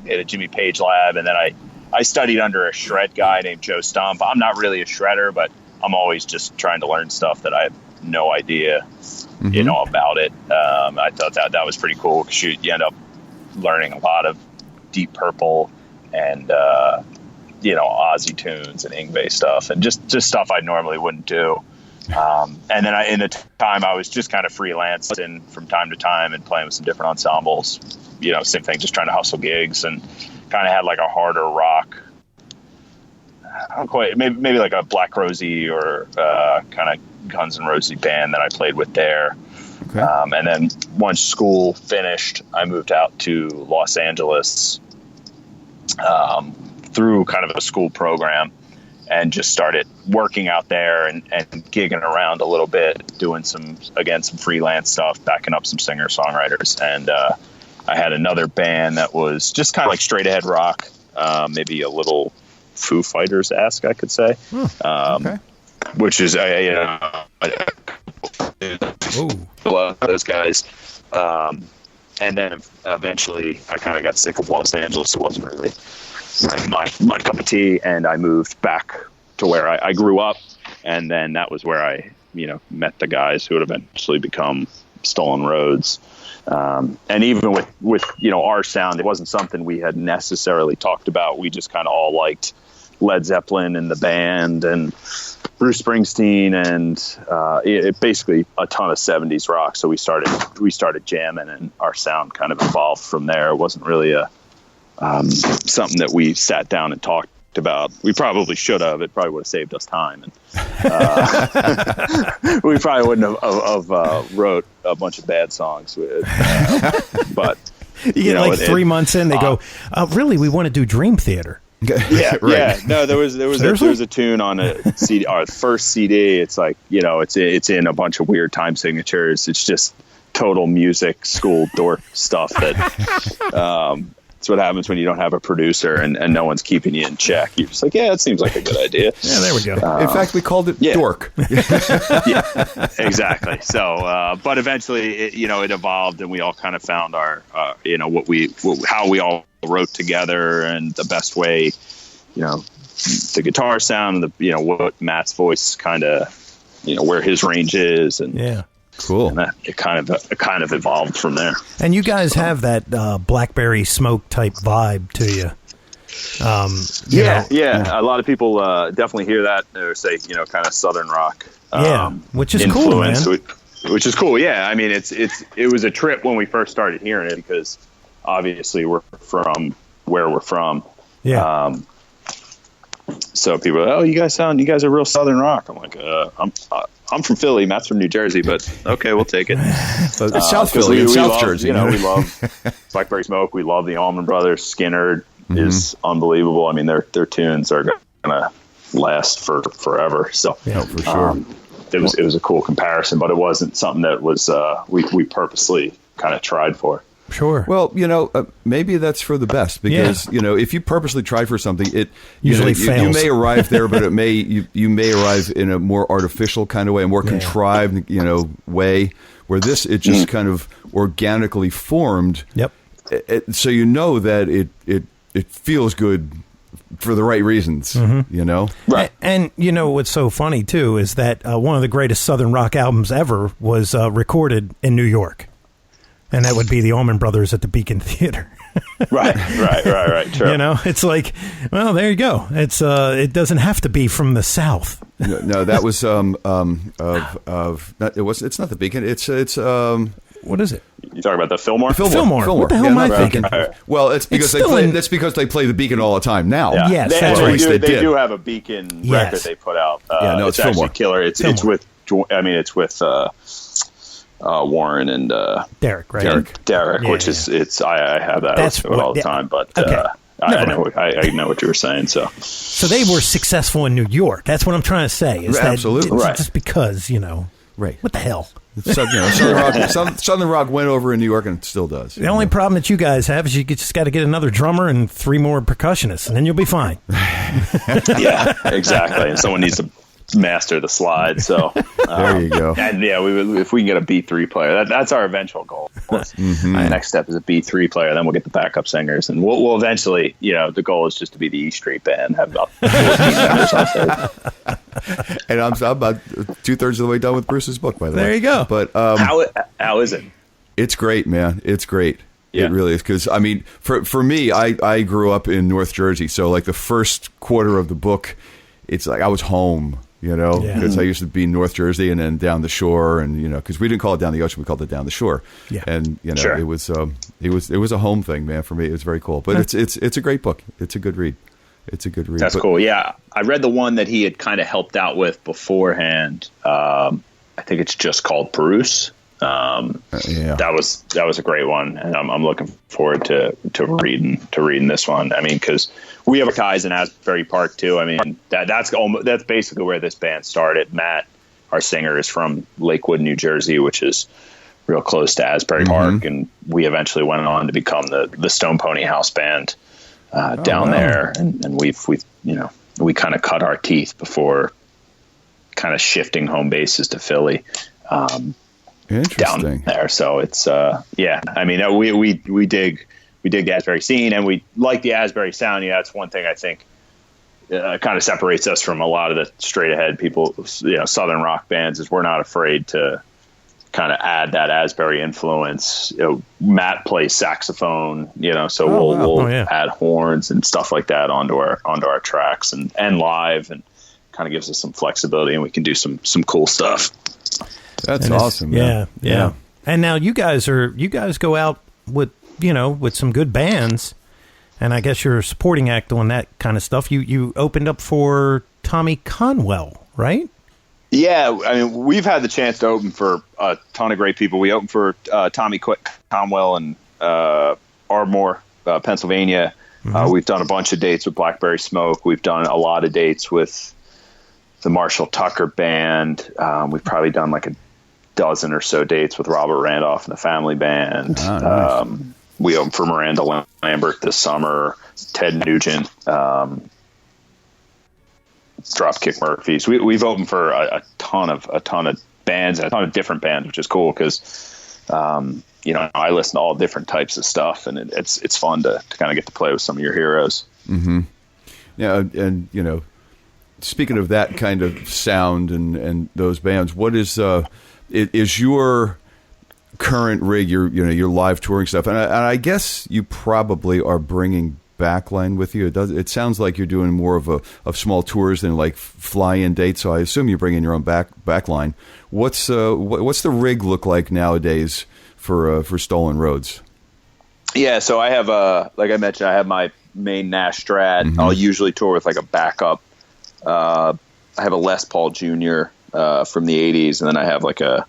a Jimmy Page lab, and then I studied under a shred guy named Joe Stump. I'm not really a shredder, but I'm always just trying to learn stuff that I have no idea, about it. I thought that was pretty cool because you end up learning a lot of Deep Purple and Ozzy tunes and Yngwie stuff, and just stuff I normally wouldn't do. And then in the time I was just kind of freelancing from time to time and playing with some different ensembles. Same thing, just trying to hustle gigs, and kind of had like a harder rock. I don't quite, maybe like a Black Rosie or kind of Guns N' Roses band that I played with there. Okay. And then once school finished, I moved out to Los Angeles through kind of a school program, and just started working out there and gigging around a little bit, doing some freelance stuff, backing up some singer-songwriters. And I had another band that was just kind of like straight ahead rock, maybe a little Foo Fighters-esque, I could say. Okay. Which is, those guys. And then eventually I kind of got sick of Los Angeles. It wasn't really my cup of tea, and I moved back to where I grew up. And then that was where I, met the guys who would eventually become Stolen Rhodes. And even with our sound, it wasn't something we had necessarily talked about. We just kind of all liked Led Zeppelin and the band and Bruce Springsteen and it basically a ton of 70s rock. So we started jamming, and our sound kind of evolved from there. It wasn't really a something that we sat down and talked about. We probably should have. It probably would have saved us time, and we probably wouldn't have wrote a bunch of bad songs with. But you get 3 months in, they go, "Really, we want to do Dream Theater." Yeah, right. Yeah. No, there was a tune on a CD, our first CD. It's like, it's in a bunch of weird time signatures. It's just total music school dork stuff that. It's what happens when you don't have a producer and no one's keeping you in check. You're just like, yeah, that seems like a good idea. Yeah, there we go. In fact, we called it Dork. Yeah, exactly. So, but eventually, it evolved, and we all kind of found our, how we all wrote together, and the best way, the guitar sound, and what Matt's voice kind of, where his range is, and yeah. Cool. And it kind of evolved from there. And you guys have that blackberry smoke type vibe to you. Yeah. A lot of people definitely hear that or say, kind of Southern rock. Which is cool, man. Which is cool. Yeah, I mean, it was a trip when we first started hearing it because obviously we're from where we're from. Yeah. So people are, you guys are real Southern rock. I'm like, I'm from Philly. Matt's from New Jersey, but okay, we'll take it. South Philly, South Jersey. We love Blackberry Smoke. We love the Allman Brothers. Skinner is unbelievable. I mean, their tunes are gonna last forever. So yeah, for sure. It was a cool comparison, but it wasn't something that was we purposely kind of tried for. Sure. Well, maybe that's for the best because if you purposely try for something, it usually fails. You may arrive there, but it may you may arrive in a more artificial kind of way, a more contrived way. Where this it just kind of organically formed. Yep. So that it feels good for the right reasons. Right. And what's so funny too is that one of the greatest Southern rock albums ever was recorded in New York. And that would be the Allman Brothers at the Beacon Theater. Right. True. It's like, well, there you go. It's it doesn't have to be from the South. No, that was it's not the Beacon. It's what is it? You talking about the Fillmore? Fillmore. What the hell am I thinking? Well, it's because that's because they play the Beacon all the time now. Yeah. Yes, they do have a Beacon record they put out. It's actually Fillmore. Killer. It's with Warren and Derek, right? Derek, which is I have that. That's all the time, but I know what you were saying. So they were successful in New York. That's what I'm trying to say. Is absolutely that right? Just because right? What the hell? Southern rock went over in New York and it still does. The only problem that you guys have is you just got to get another drummer and 3 more percussionists, and then you'll be fine. Yeah, exactly. And someone needs to master the slide. So there you go. And if we can get a B3 player, that's our eventual goal. My next step is a B3 player. Then we'll get the backup singers, and we'll eventually. The goal is just to be the E Street band, have about 14 members on stage. And I'm about 2/3 of the way done with Bruce's book, by the way. There you go. But how is it? It's great, man. It's great. Yeah. It really is. Because, I mean, for me, I grew up in North Jersey. So, like, the first quarter of the book, it's like I was home, because I used to be in North Jersey and then down the shore. And, because we didn't call it down the ocean, we called it down the shore. Yeah. And, Sure. it was a home thing, man, for me. It was very cool. But it's a great book. It's a good read. That's cool. Yeah. I read the one that he had kind of helped out with beforehand. I think it's just called Bruce. That was a great one, and I'm looking forward to reading this one. I mean, because we have ties in Asbury Park too. I mean, that's basically where this band started. Matt, our singer, is from Lakewood, New Jersey, which is real close to Asbury Park, and we eventually went on to become the Stone Pony House band down there, and we kind of cut our teeth before kind of shifting home bases to Philly. Down there, so it's I mean, we dig the Asbury scene, and we like the Asbury sound. That's one thing I think kind of separates us from a lot of the straight ahead people, Southern rock bands, is we're not afraid to kind of add that Asbury influence. Matt plays saxophone, so we'll add horns and stuff like that onto our tracks and live, and kind of gives us some flexibility, and we can do some cool stuff. That's awesome. Yeah. And now you guys go out with with some good bands, And I guess you're a supporting act on that kind of stuff. You opened up for Tommy Conwell, right? Yeah, I mean, we've had the chance to open for a ton of great people. We opened for Tommy Conwell in Ardmore, Pennsylvania. We've done a bunch of dates with Blackberry Smoke. We've done a lot of dates with the Marshall Tucker Band. We've probably done like a dozen or so dates with Robert Randolph and the Family Band. Nice. We opened for Miranda Lambert this summer, Ted Nugent, Dropkick Murphys. We've opened for a ton of bands, a ton of different bands, which is cool because I listen to all different types of stuff, and it's fun to kind of get to play with some of your heroes. Mm-hmm. Yeah, and speaking of that kind of sound and those bands, what is your current rig, your live touring stuff? And I guess you probably are bringing backline with you. It sounds like you're doing more of small tours than like fly-in dates. So I assume you bring in your own backline. What's the rig look like nowadays for Stolen Rhodes? Yeah, so I have like I mentioned, I have my main Nash Strat. Mm-hmm. I'll usually tour with like a backup. I have a Les Paul Jr. From the '80s, and then I have like a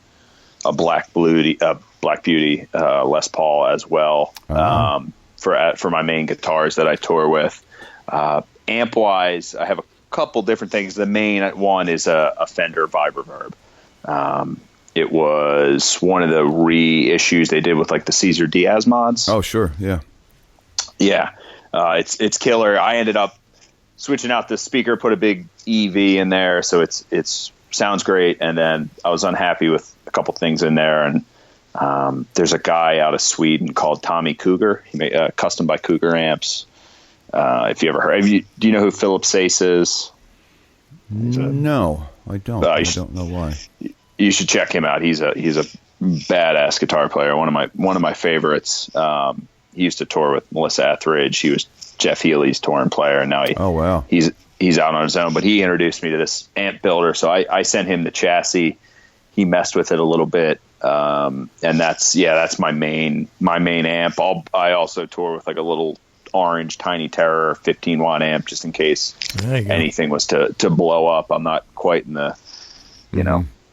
Black Beauty Les Paul as well. Uh-huh. For my main guitars that I tour with. Amp wise, I have a couple different things. The main one is a Fender Vibroverb. It was one of the reissues they did with like the Cesar Diaz mods. Oh, sure. Yeah. Yeah. It's killer. I ended up switching out the speaker, put a big EV in there. So it's sounds great. And then I was unhappy with a couple things in there, and there's a guy out of Sweden called Tommy Cougar. He made custom by Cougar amps. If you ever heard, do you know who Philip Sace is? No, I don't. I don't know why. You should check him out. He's a badass guitar player. One of my favorites. He used to tour with Melissa Etheridge. He was Jeff Healy's touring player, and now he's out on his own. But he introduced me to this amp builder, so I sent him the chassis. He messed with it a little bit. And that's my main amp. I also tour with like a little orange Tiny Terror 15-watt amp just in case anything was to blow up. I'm not quite in the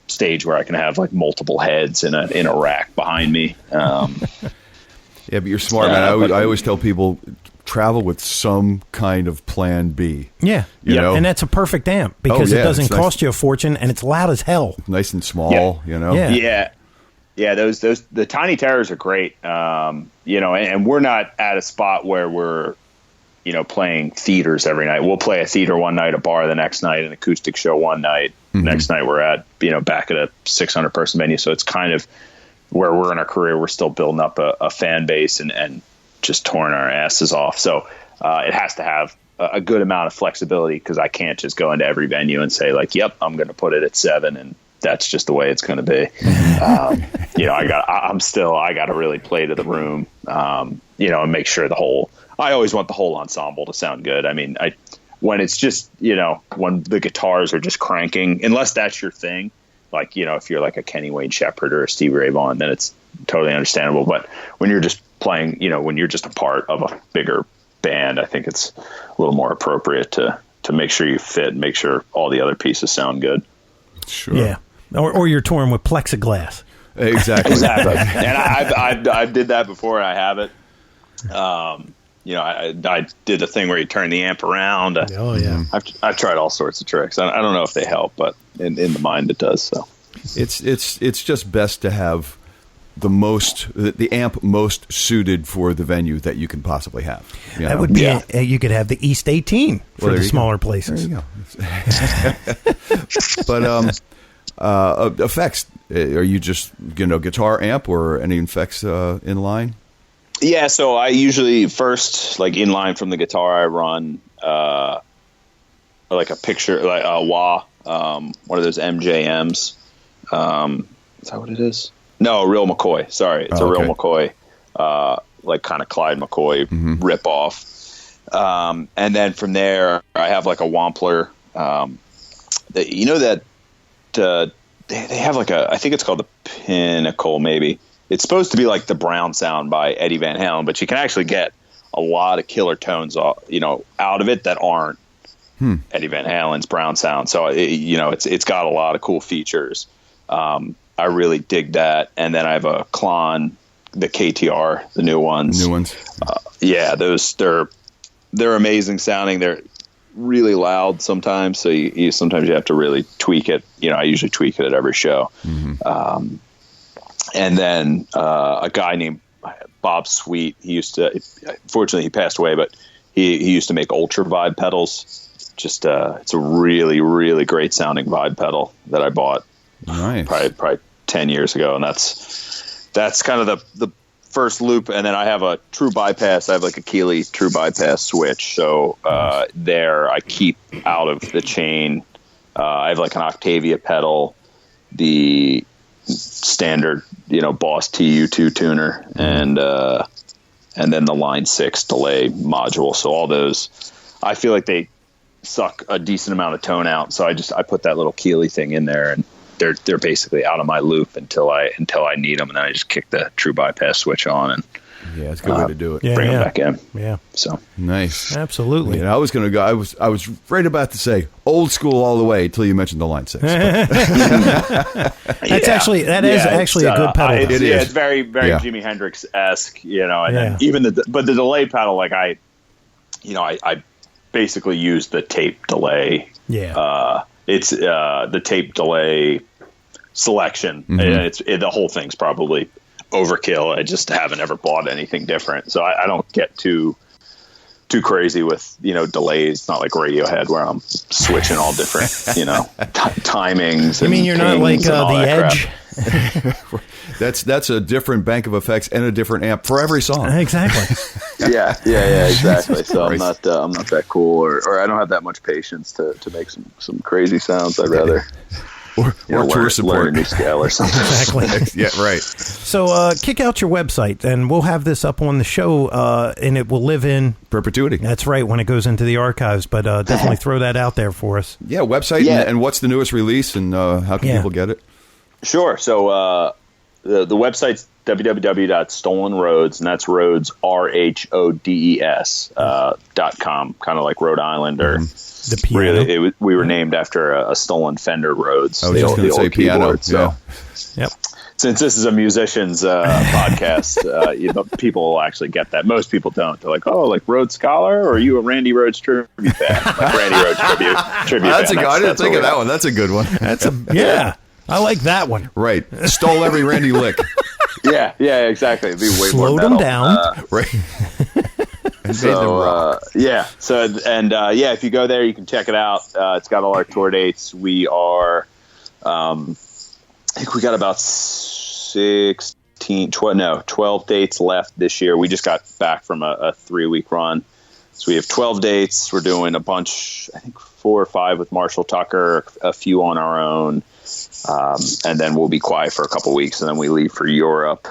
stage where I can have like multiple heads in a rack behind me. Yeah, but you're smart, man. I always tell people travel with some kind of plan B. Yeah, and that's a perfect amp because it doesn't cost you a fortune, and it's loud as hell. Nice and small, Yeah, those the Tiny Terrors are great. And we're not at a spot where we're, playing theaters every night. We'll play a theater one night, a bar the next night, an acoustic show one night. Mm-hmm. Next night we're at, back at a 600 person venue. So it's kind of where we're in our career. We're still building up a fan base and just touring our asses off. So it has to have a good amount of flexibility because I can't just go into every venue and say like, yep, I'm going to put it at 7 and that's just the way it's going to be. I got to really play to the room, and make sure I always want the whole ensemble to sound good. I mean, when it's just, when the guitars are just cranking, unless that's your thing, like, if you're like a Kenny Wayne Shepherd or a Stevie Ray Vaughan, then it's totally understandable. But when you're just playing, when you're just a part of a bigger band, I think it's a little more appropriate to make sure you fit and make sure all the other pieces sound good. Sure. Yeah. Or you're touring with plexiglass. Exactly. And I did that before, and I have it. I did the thing where you turn the amp around. Oh yeah. I've tried all sorts of tricks. I don't know if they help, but in the mind it does. So it's just best to have the amp most suited for the venue that you can possibly have. That would be you could have the East 18 for the smaller places. There you go. But effects, are you just guitar amp or any effects in line? Yeah, so I usually first, like in line from the guitar, I run like a picture, like a wah, one of those MJMs. Is that what it is? No, Real McCoy. Sorry, it's a Real McCoy, like kind of Clyde McCoy rip off. And then from there, I have like a Wampler. They have like I think it's called the Pinnacle, maybe. It's supposed to be like the Brown sound by Eddie Van Halen, but you can actually get a lot of killer tones, out of it that aren't Eddie Van Halen's Brown sound. So it's got a lot of cool features. I really dig that. And then I have a Klon, the KTR, the new ones. Those they're amazing sounding. They're really loud sometimes, so you sometimes you have to really tweak it. I usually tweak it at every show. And then a guy named Bob Sweet, fortunately he passed away, but he used to make Ultra Vibe pedals. Just it's a really, really great sounding vibe pedal that I bought probably 10 years ago, and that's kind of the first loop. And then I have a true bypass. I have like a Keeley true bypass switch, so there I keep out of the chain. I have like an Octavia pedal, the standard Boss TU2 tuner, and then the Line 6 delay module. So all those, I feel like they suck a decent amount of tone out, so I put that little Keeley thing in there, and they're basically out of my loop until I need them, and then I just kick the true bypass switch on, and it's a good way to do it. Bring them back in. So nice, absolutely. I was going to go. I was right about to say old school all the way until you mentioned the Line 6. That's actually a good pedal. It's very very Jimi Hendrix-esque, and then even the delay pedal, like I basically use the tape delay. It's the tape delay selection. The whole thing's probably overkill. I just haven't ever bought anything different, so I don't get too crazy with delays. It's not like Radiohead where I'm switching all different timings. You mean you're not like the Edge? That's a different bank of effects and a different amp for every song. Exactly. yeah, exactly. So I'm not that cool, or I don't have that much patience to make some crazy sounds. I'd rather or tour support, learn a new scale or something. Exactly. Yeah, right. So kick out your website, and we'll have this up on the show, and it will live in perpetuity. That's right, when it goes into the archives. But definitely throw that out there for us. Yeah, website, and what's the newest release, and how can people get it? Sure. So the website's www.stolenrhodes, and that's Rhodes RHODES.com, kind of like Rhode Island, or the piano. Really, we were named after a stolen Fender Rhodes. I was just going to say piano. So, since this is a musician's podcast, people will actually get that. Most people don't. They're like, "Oh, like Rhodes Scholar, or are you a Randy Rhodes tribute fan?" Like Randy Rhodes tribute. That's fan. I didn't think of that one. That's a good one. I like that one. Right. Stole every Randy lick. Yeah, exactly. It'd be way Slowed more metal. them down. Right. So, if you go there, you can check it out. It's got all our tour dates. We are, I think we got about 12 dates left this year. We just got back from a 3-week run. So we have 12 dates. We're doing a bunch, I think 4 or 5 with Marshall Tucker, a few on our own. And then we'll be quiet for a couple weeks, and then we leave for Europe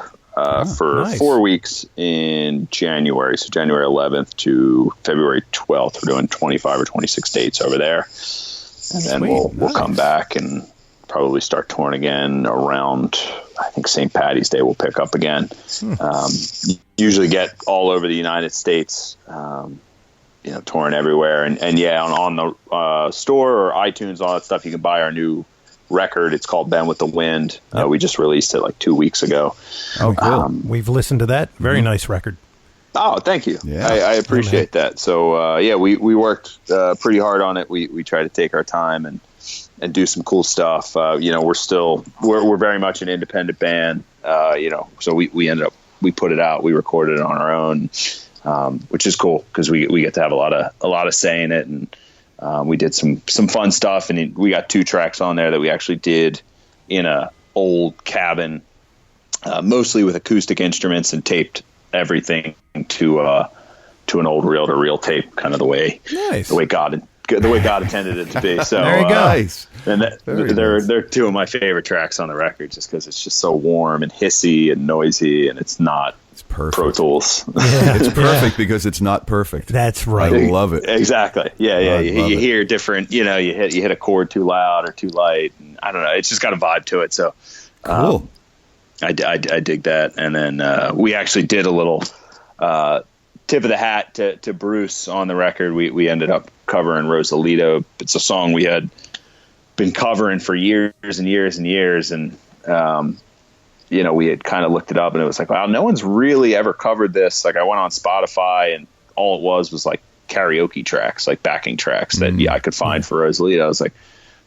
for 4 weeks in January. So January 11th to February 12th, we're doing 25 or 26 dates over there. And then we'll come back and probably start touring again around, I think, St. Paddy's Day. We'll pick up again. Usually get all over the United States, touring everywhere. And on the store or iTunes, all that stuff, you can buy our new record. It's called Bend with the Wind. We just released it like 2 weeks ago. Oh, cool. We've listened to that. Very nice record. Oh, thank you. Yeah. I appreciate that. So, we worked pretty hard on it. We try to take our time and do some cool stuff. We're very much an independent band. So we ended up, we put it out, we recorded it on our own, which is cool because we get to have a lot of say in it. And we did some fun stuff, and we got 2 tracks on there that we actually did in a old cabin, mostly with acoustic instruments, and taped everything to an old reel-to-reel tape, kind of the way God intended it to be. So there you go. Nice. And they're 2 of my favorite tracks on the record, just because it's just so warm and hissy and noisy, and it's not. It's perfect. Pro Tools. It's perfect because it's not perfect. That's right. I love it. Exactly. Yeah. You hear different. You hit a chord too loud or too light. And I don't know. It's just got a vibe to it. So cool. I dig that. And then we actually did a little tip of the hat to Bruce on the record. We ended up covering Rosalito. It's a song we had been covering for years and years and years. And, we had kind of looked it up and it was like, wow, no one's really ever covered this. Like I went on Spotify and all it was like karaoke tracks, like backing tracks that I could find for Rosalito. I was like,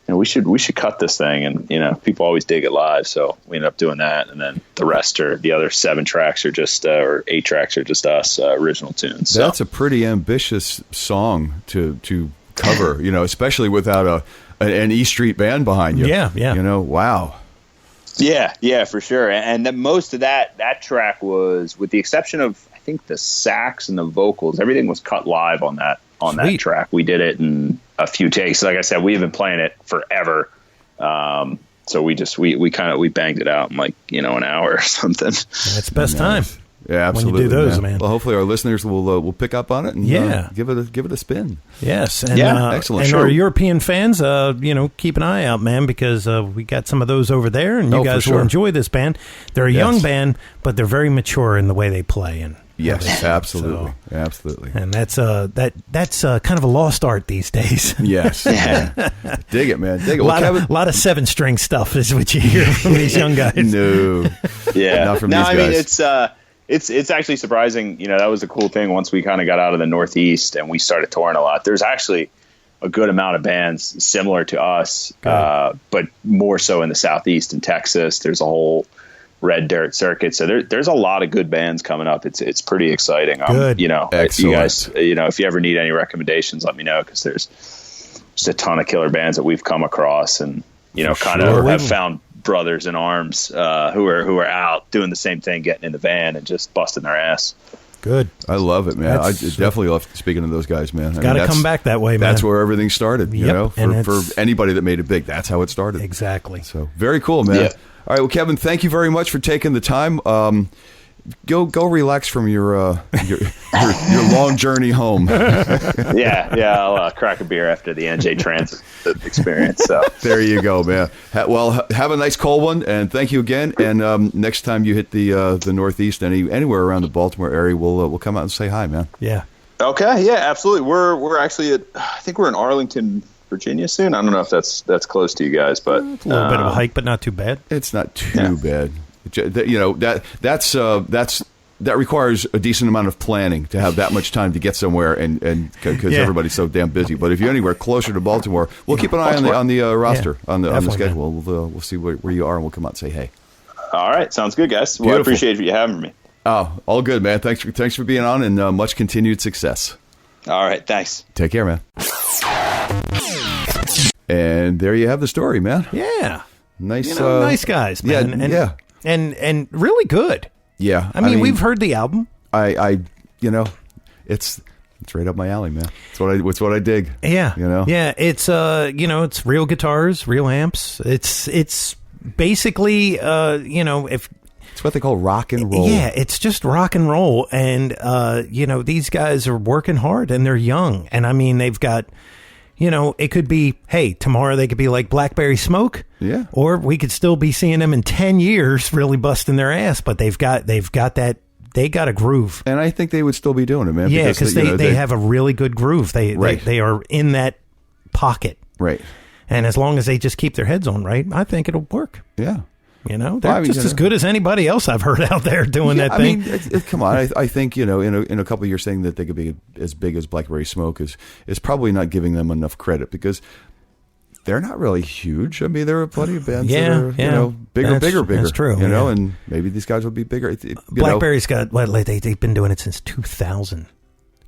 we should cut this thing. And, people always dig it live. So we ended up doing that. And then the other 7 tracks are just, or 8 tracks are just us original tunes. So. That's a pretty ambitious song to cover, especially without an E Street band behind you. Yeah. Wow. Yeah, for sure. And then most of that track was, with the exception of, I think, the sax and the vocals, everything was cut live on that track. We did it in a few takes. Like I said, we've been playing it forever. So we banged it out in like, an hour or something. That's the best time. Yeah, absolutely. When you do those, man. Well, hopefully our listeners will pick up on it and give it a spin. Yes, and excellent. And sure. our European fans, keep an eye out, man, because we got some of those over there, and you guys will enjoy this band. They're a young band, but they're very mature in the way they play. And yes, absolutely, absolutely. And that's kind of a lost art these days. Yes, dig it, man. Dig it. A lot of 7-string stuff is what you hear from these young guys. No, not from these guys. I mean it's actually surprising. That was a cool thing once we kind of got out of the Northeast and we started touring a lot. There's actually a good amount of bands similar to us, but more so in the Southeast and Texas. There's a whole red dirt circuit. So there's a lot of good bands coming up. It's pretty exciting. Good. Excellent. You guys, if you ever need any recommendations, let me know, because there's just a ton of killer bands that we've come across and, have found brothers in arms who are out doing the same thing, getting in the van and just busting their ass. Good. I love it, man. I definitely love speaking to those guys, man. Got to come back that way, man. That's where everything started, for anybody that made it big. That's how it started. Exactly. So very cool, man. Yeah. All right, well, Kevin, thank you very much for taking the time. Go relax from your long journey home. I'll crack a beer after the NJ Transit experience. So there you go, man. Have a nice cold one, and thank you again. And next time you hit the Northeast, anywhere around the Baltimore area, we'll come out and say hi, man. Yeah. Okay. Yeah, absolutely. We're actually I think we're in Arlington, Virginia soon. I don't know if that's close to you guys, but it's a little bit of a hike, but not too bad. It's not too bad. That requires a decent amount of planning to have that much time to get somewhere, and because everybody's so damn busy. But if you're anywhere closer to Baltimore, we'll keep an eye on the roster, on the schedule. We'll see where you are, and we'll come out and say hey. All right, sounds good, guys. Well, I appreciate you having me. Oh, all good, man. Thanks for being on, and much continued success. All right, thanks. Take care, man. And there you have the story, man. Yeah, nice, nice guys, man. And really good. Yeah, I mean, we've heard the album. It's right up my alley, man. It's what I dig. Yeah, yeah. It's it's real guitars, real amps. It's basically if it's what they call rock and roll. Yeah, it's just rock and roll, and these guys are working hard and they're young, and I mean they've got. It could be, hey, tomorrow they could be like Blackberry Smoke. Yeah. Or we could still be seeing them in 10 years really busting their ass, but they've got a groove. And I think they would still be doing it, man. Yeah, because they have a really good groove. They are in that pocket. Right. And as long as they just keep their heads on right, I think it'll work. Yeah. They're just as good as anybody else I've heard out there doing that thing. I mean, come on. I think, in a couple of years saying that they could be as big as Blackberry Smoke is probably not giving them enough credit, because they're not really huge. I mean, there are plenty of bands that are, bigger. That's true. And maybe these guys will be bigger. Blackberry's got, they've been doing it since 2000.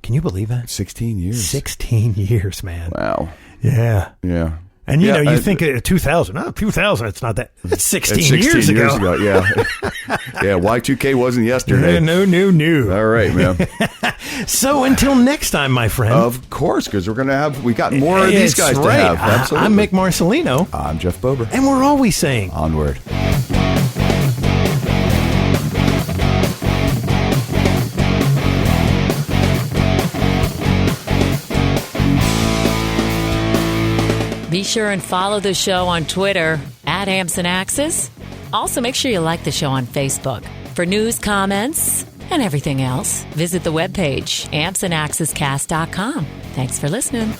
Can you believe that? 16 years. 16 years, man. Wow. Yeah. Yeah. And you think 2000, 2000, it's not that. It's 16 years ago. Yeah. Yeah, Y2K wasn't yesterday. No. All right, man. So until next time, my friend. Of course, because we got more of these guys to have. Absolutely. I'm Mick Marcelino. I'm Jeff Bober. And we're always saying, onward. Be sure and follow the show on Twitter @AmpsandAxes. Also, make sure you like the show on Facebook for news, comments, and everything else, visit the webpage, ampsandaccesscast.com. Thanks for listening.